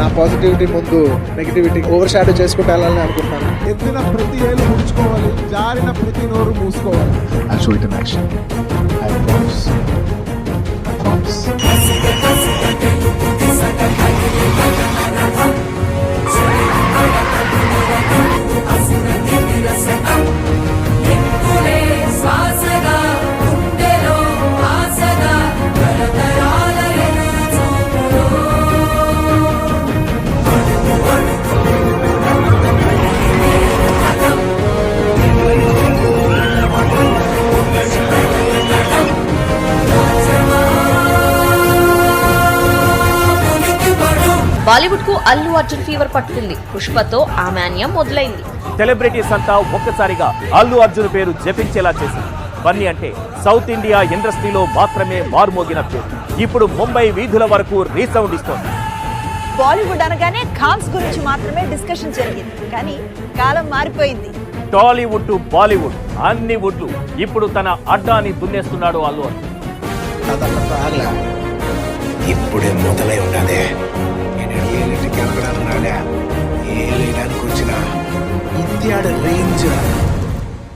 నా పాజిటివిటీ ముందు negativity over shadow చేసుకుంటూ వెళ్ళాలని అనుకుంటున్నాను. ఎత్తిన ప్రతి ఏళ్ళు ముడుచుకోవాలి, జారిన ప్రతి నోరు మూసుకోవాలి. I'll show it in action. I promise. I promise. Bollywood కు అల్లు అర్జున్ ఫీవర్ పట్టుకుంది. పుష్పతో ఆ మాన్యం మొదలైంది. సెలబ్రిటీస్ అంతా ఒక్కసారిగా అల్లు అర్జున్ పేరు జపించేలా చేసింది. బన్నీ అంటే సౌత్ ఇండియా ఇండస్ట్రీలో మాత్రమే మారుమోగిన పేరు ఇప్పుడు ముంబై వీధుల వరకు రీసౌండ్ ఇస్తోంది. బాలీవుడ్ అనగానే ఖాన్స్ గురించి మాత్రమే డిస్కషన్ జరిగింది. కానీ కాలం మారిపోయింది. టాలీవుడ్ టు బాలీవుడ్ అన్ని వుడ్లు ఇప్పుడు తన అడ్డాని దున్నేస్తున్నాడు అల్లు అర్జున్. ఇప్పుడే మొదలై ఉన్నదే.